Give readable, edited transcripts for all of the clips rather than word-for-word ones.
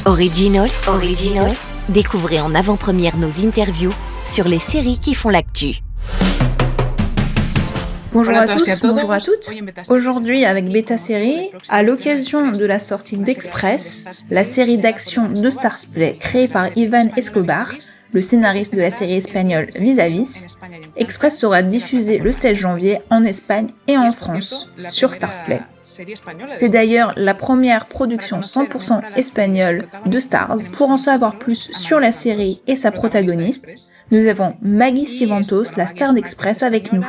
Originals. Découvrez en avant-première nos interviews sur les séries qui font l'actu. Bonjour à tous, bonjour à toutes. Aujourd'hui, avec Beta Série, à l'occasion de la sortie d'Express, la série d'action de Starzplay créée par Iván Escobar, le scénariste de la série espagnole Vis-à-Vis, Express sera diffusé le 16 janvier en Espagne et en France sur Starzplay. C'est d'ailleurs la première production 100% espagnole de Starz. Pour en savoir plus sur la série et sa protagoniste, nous avons Maggie Sivantos, la star d'Express, avec nous.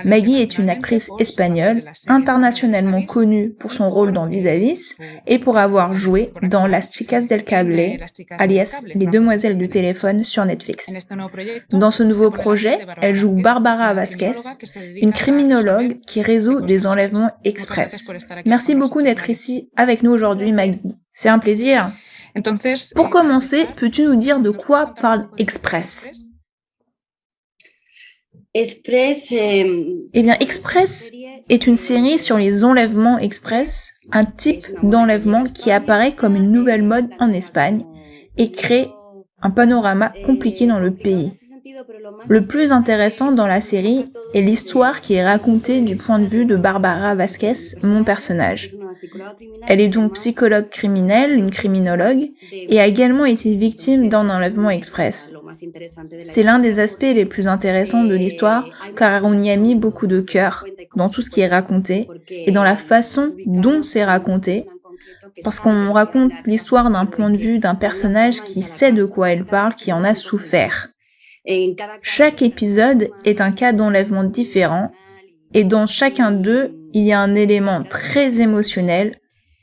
Maggie est une actrice espagnole, internationalement connue pour son rôle dans Vis-à-Vis et pour avoir joué dans Las Chicas del Cable, alias Les Demoiselles du téléphone sur Netflix. Dans ce nouveau projet, elle joue Bárbara Vázquez, une criminologue qui résout des enlèvements express. Merci beaucoup d'être ici avec nous aujourd'hui, Maggie. C'est un plaisir. Pour commencer, peux-tu nous dire de quoi parle Express ? Eh bien, Express est une série sur les enlèvements express, un type d'enlèvement qui apparaît comme une nouvelle mode en Espagne et crée un panorama compliqué dans le pays. Le plus intéressant dans la série est l'histoire qui est racontée du point de vue de Bárbara Vázquez, mon personnage. Elle est donc psychologue criminelle, une criminologue, et a également été victime d'un enlèvement express. C'est l'un des aspects les plus intéressants de l'histoire, car on y a mis beaucoup de cœur dans tout ce qui est raconté, et dans la façon dont c'est raconté, parce qu'on raconte l'histoire d'un point de vue d'un personnage qui sait de quoi elle parle, qui en a souffert. Chaque épisode est un cas d'enlèvement différent, et dans chacun d'eux, il y a un élément très émotionnel,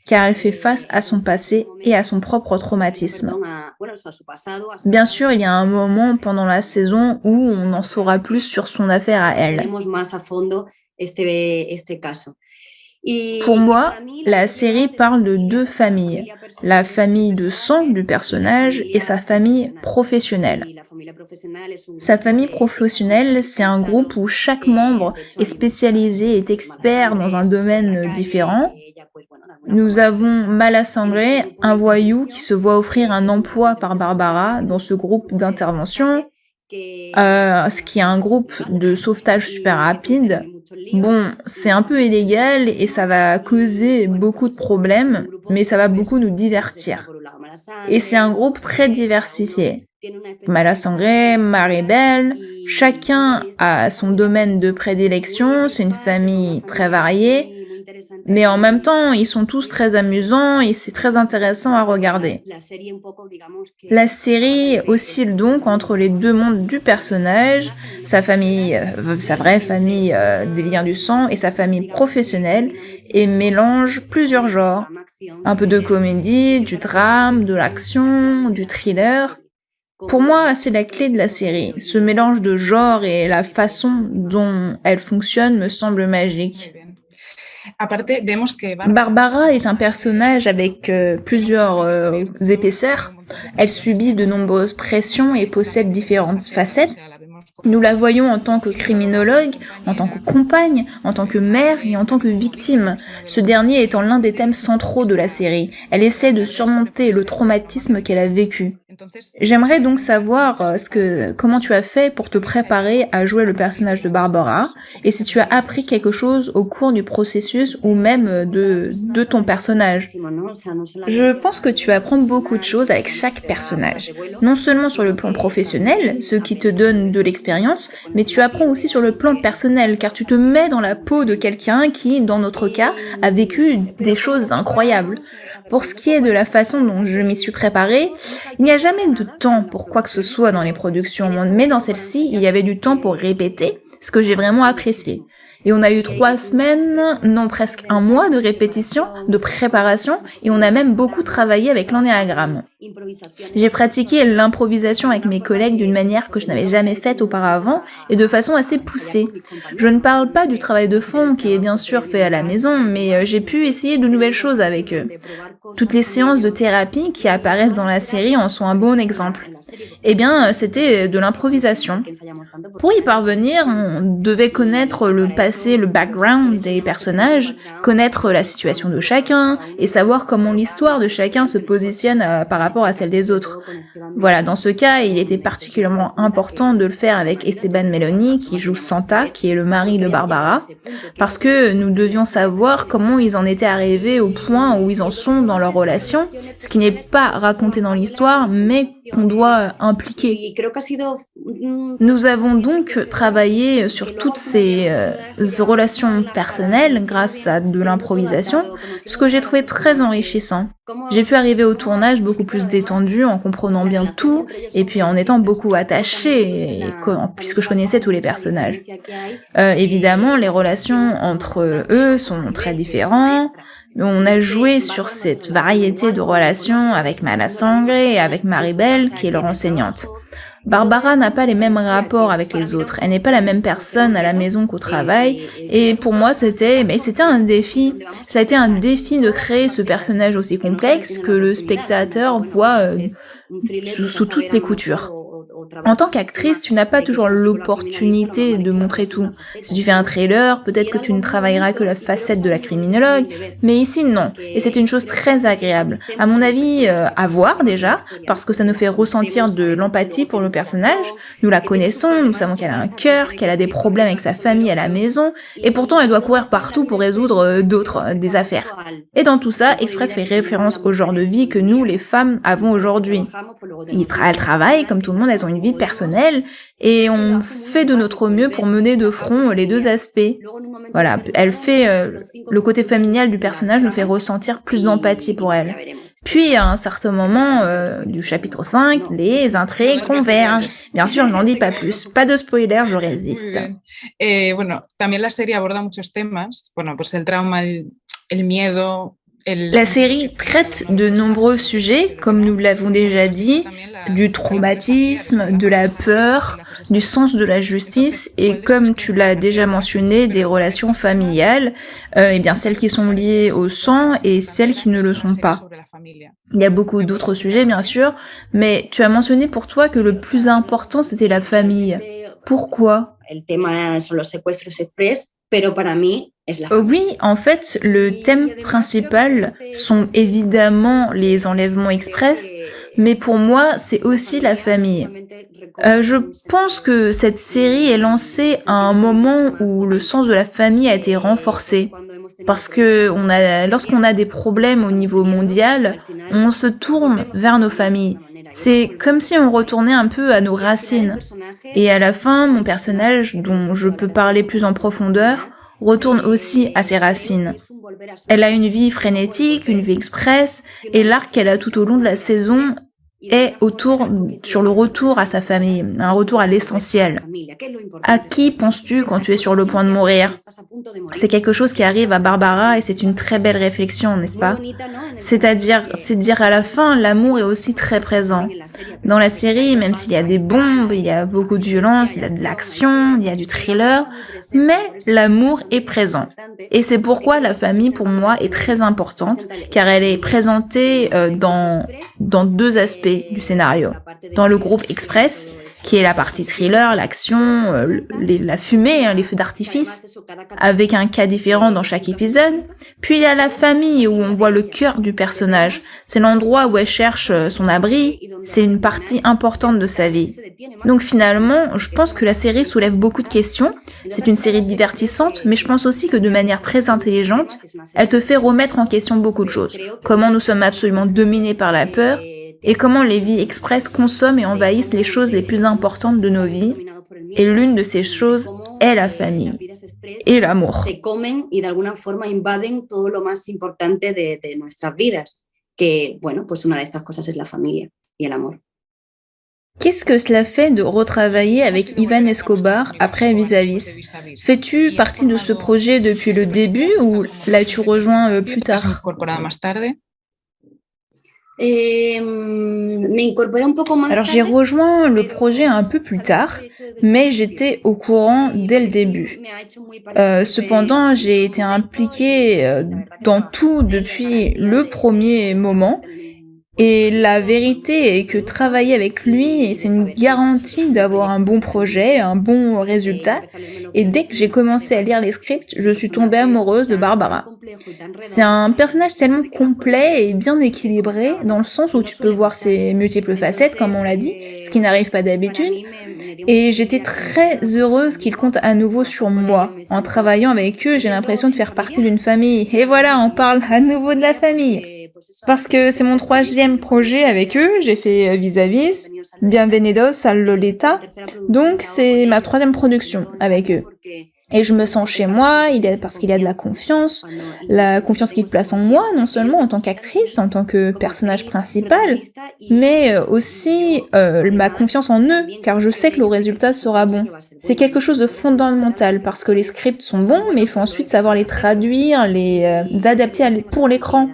car elle fait face à son passé et à son propre traumatisme. Bien sûr, il y a un moment pendant la saison où on en saura plus sur son affaire à elle. Pour moi, la série parle de deux familles, la famille de sang du personnage et sa famille professionnelle. Sa famille professionnelle, c'est un groupe où chaque membre est spécialisé et est expert dans un domaine différent. Nous avons Mala Sangre, un voyou qui se voit offrir un emploi par Bárbara dans ce groupe d'intervention, ce qui est un groupe de sauvetage super rapide. Bon, c'est un peu illégal et ça va causer beaucoup de problèmes, mais ça va beaucoup nous divertir. Et c'est un groupe très diversifié. Mala Sangre, Maribel, chacun a son domaine de prédilection, c'est une famille très variée, mais en même temps, ils sont tous très amusants et c'est très intéressant à regarder. La série oscille donc entre les deux mondes du personnage, sa famille, sa vraie famille des liens du sang et sa famille professionnelle, et mélange plusieurs genres. Un peu de comédie, du drame, de l'action, du thriller. Pour moi, c'est la clé de la série. Ce mélange de genres et la façon dont elle fonctionne me semble magique. Bárbara est un personnage avec plusieurs épaisseurs. Elle subit de nombreuses pressions et possède différentes facettes. Nous la voyons en tant que criminologue, en tant que compagne, en tant que mère et en tant que victime, ce dernier étant l'un des thèmes centraux de la série. Elle essaie de surmonter le traumatisme qu'elle a vécu. J'aimerais donc savoir comment tu as fait pour te préparer à jouer le personnage de Bárbara, et si tu as appris quelque chose au cours du processus ou même de ton personnage. Je pense que tu apprends beaucoup de choses avec chaque personnage. Non seulement sur le plan professionnel, ce qui te donne de l'expérience, mais tu apprends aussi sur le plan personnel, car tu te mets dans la peau de quelqu'un qui, dans notre cas, a vécu des choses incroyables. Pour ce qui est de la façon dont je m'y suis préparée, il n'y a jamais de temps pour quoi que ce soit dans les productions, mais dans celle-ci, il y avait du temps pour répéter, ce que j'ai vraiment apprécié. Et on a eu 3 semaines, non presque un mois de répétition, de préparation, et on a même beaucoup travaillé avec l'ennéagramme. J'ai pratiqué l'improvisation avec mes collègues d'une manière que je n'avais jamais faite auparavant, et de façon assez poussée. Je ne parle pas du travail de fond qui est bien sûr fait à la maison, mais j'ai pu essayer de nouvelles choses avec eux. Toutes les séances de thérapie qui apparaissent dans la série en sont un bon exemple. Eh bien, c'était de l'improvisation. Pour y parvenir, on devait connaître le passé retracer le background des personnages, connaître la situation de chacun et savoir comment l'histoire de chacun se positionne par rapport à celle des autres. Voilà, dans ce cas, il était particulièrement important de le faire avec Esteban Meloni, qui joue Santa, qui est le mari de Barbara, parce que nous devions savoir comment ils en étaient arrivés au point où ils en sont dans leur relation, ce qui n'est pas raconté dans l'histoire, mais qu'on doit impliquer. Nous avons donc travaillé sur toutes ces relations personnelles grâce à de l'improvisation, ce que j'ai trouvé très enrichissant. J'ai pu arriver au tournage beaucoup plus détendu, en comprenant bien tout, et puis en étant beaucoup attachée, puisque je connaissais tous les personnages. Évidemment, les relations entre eux sont très différentes. On a joué sur cette variété de relations avec Mala Sangre et avec Maribel, qui est leur enseignante. Barbara n'a pas les mêmes rapports avec les autres. Elle n'est pas la même personne à la maison qu'au travail. Et pour moi, c'était un défi. Ça a été un défi de créer ce personnage aussi complexe que le spectateur voit sous toutes les coutures. En tant qu'actrice, tu n'as pas toujours l'opportunité de montrer tout. Si tu fais un trailer, peut-être que tu ne travailleras que la facette de la criminologue, mais ici non. Et c'est une chose très agréable. À mon avis, à voir déjà, parce que ça nous fait ressentir de l'empathie pour le personnage. Nous la connaissons, nous savons qu'elle a un cœur, qu'elle a des problèmes avec sa famille à la maison, et pourtant elle doit courir partout pour résoudre des affaires. Et dans tout ça, Express fait référence au genre de vie que nous, les femmes, avons aujourd'hui. Elles travaillent, comme tout le monde, elles ont une vie personnelle, et on fait de notre mieux pour mener de front les deux aspects. Voilà, elle fait le côté familial du personnage nous fait ressentir plus d'empathie pour elle. Puis, à un certain moment du chapitre 5, les intrigues convergent. Bien sûr, je n'en dis pas plus. Pas de spoiler, je résiste. Bueno, también la serie aborda muchos temas. Bueno, pues el trauma, el miedo. La série traite de nombreux sujets, comme nous l'avons déjà dit, du traumatisme, de la peur, du sens de la justice et, comme tu l'as déjà mentionné, des relations familiales, celles qui sont liées au sang et celles qui ne le sont pas. Il y a beaucoup d'autres sujets, bien sûr, mais tu as mentionné pour toi que le plus important, c'était la famille. Pourquoi ? Oui, en fait, le thème principal sont évidemment les enlèvements express, mais pour moi, c'est aussi la famille. Je pense que cette série est lancée à un moment où le sens de la famille a été renforcé. Parce que lorsqu'on a des problèmes au niveau mondial, on se tourne vers nos familles. C'est comme si on retournait un peu à nos racines. Et à la fin, mon personnage, dont je peux parler plus en profondeur, retourne aussi à ses racines. Elle a une vie frénétique, une vie express, et l'arc qu'elle a tout au long de la saison est sur le retour à sa famille, un retour à l'essentiel. À qui penses-tu quand tu es sur le point de mourir ? C'est quelque chose qui arrive à Barbara et c'est une très belle réflexion, n'est-ce pas ? C'est dire à la fin, l'amour est aussi très présent. Dans la série, même s'il y a des bombes, il y a beaucoup de violence, il y a de l'action, il y a du thriller, mais l'amour est présent. Et c'est pourquoi la famille, pour moi, est très importante, car elle est présentée dans deux aspects du scénario. Dans le groupe Express, qui est la partie thriller, l'action, la fumée, les feux d'artifice, avec un cas différent dans chaque épisode. Puis il y a la famille, où on voit le cœur du personnage. C'est l'endroit où elle cherche son abri, c'est une partie importante de sa vie. Donc finalement, je pense que la série soulève beaucoup de questions. C'est une série divertissante, mais je pense aussi que de manière très intelligente, elle te fait remettre en question beaucoup de choses. Comment nous sommes absolument dominés par la peur, et comment les vies express consomment et envahissent les choses les plus importantes de nos vies. Et l'une de ces choses est la famille et l'amour. Qu'est-ce que cela fait de retravailler avec Iván Escobar après Vis-à-Vis ? Fais-tu partie de ce projet depuis le début ou l'as-tu rejoint plus tard ? Alors j'ai rejoint le projet un peu plus tard, mais j'étais au courant dès le début. Cependant, j'ai été impliquée dans tout depuis le premier moment, Et la vérité est que travailler avec lui, c'est une garantie d'avoir un bon projet, un bon résultat. Et dès que j'ai commencé à lire les scripts, je suis tombée amoureuse de Barbara. C'est un personnage tellement complet et bien équilibré, dans le sens où tu peux voir ses multiples facettes, comme on l'a dit, ce qui n'arrive pas d'habitude. Et j'étais très heureuse qu'ils comptent à nouveau sur moi. En travaillant avec eux, j'ai l'impression de faire partie d'une famille. Et voilà, on parle à nouveau de la famille. Parce que c'est mon 3e projet avec eux, j'ai fait Vis-à-Vis, Bienvenidos al Lolita, donc c'est ma 3e production avec eux. Et je me sens chez moi, parce qu'il y a de la confiance qu'ils placent en moi, non seulement en tant qu'actrice, en tant que personnage principal, mais aussi ma confiance en eux, car je sais que le résultat sera bon. C'est quelque chose de fondamental, parce que les scripts sont bons, mais il faut ensuite savoir les traduire, les adapter pour l'écran.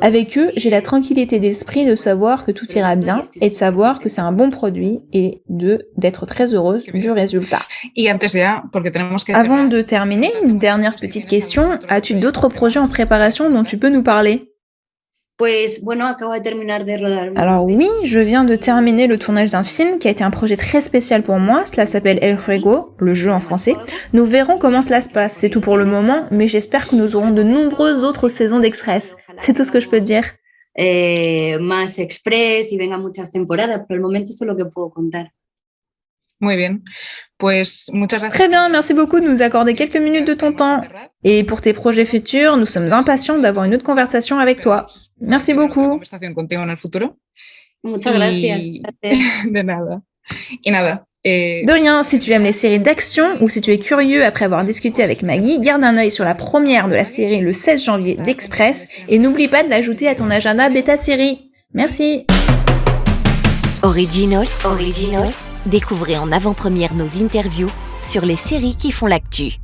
Avec eux, j'ai la tranquillité d'esprit de savoir que tout ira bien et de savoir que c'est un bon produit et d'être très heureuse du résultat. Avant de terminer, une dernière petite question. As-tu d'autres projets en préparation dont tu peux nous parler? Alors oui, je viens de terminer le tournage d'un film qui a été un projet très spécial pour moi. Cela s'appelle El Juego, le jeu en français. Nous verrons comment cela se passe. C'est tout pour le moment, mais j'espère que nous aurons de nombreuses autres saisons d'Express. C'est tout ce que je peux te dire. Más Express y venga muchas temporadas. Por el momento esto es lo que puedo contar. Muy bien. Pues muchas gracias. Très bien, merci beaucoup de nous accorder quelques minutes de ton temps. Et pour tes projets futurs, nous sommes impatients d'avoir une autre conversation avec toi. Merci beaucoup. Muchas gracias. De nada. Y nada. De rien, si tu aimes les séries d'action ou si tu es curieux après avoir discuté avec Maggie, garde un œil sur la première de la série le 16 janvier d'Express et n'oublie pas de l'ajouter à ton agenda bêta série. Merci. Originals. Découvrez en avant-première nos interviews sur les séries qui font l'actu.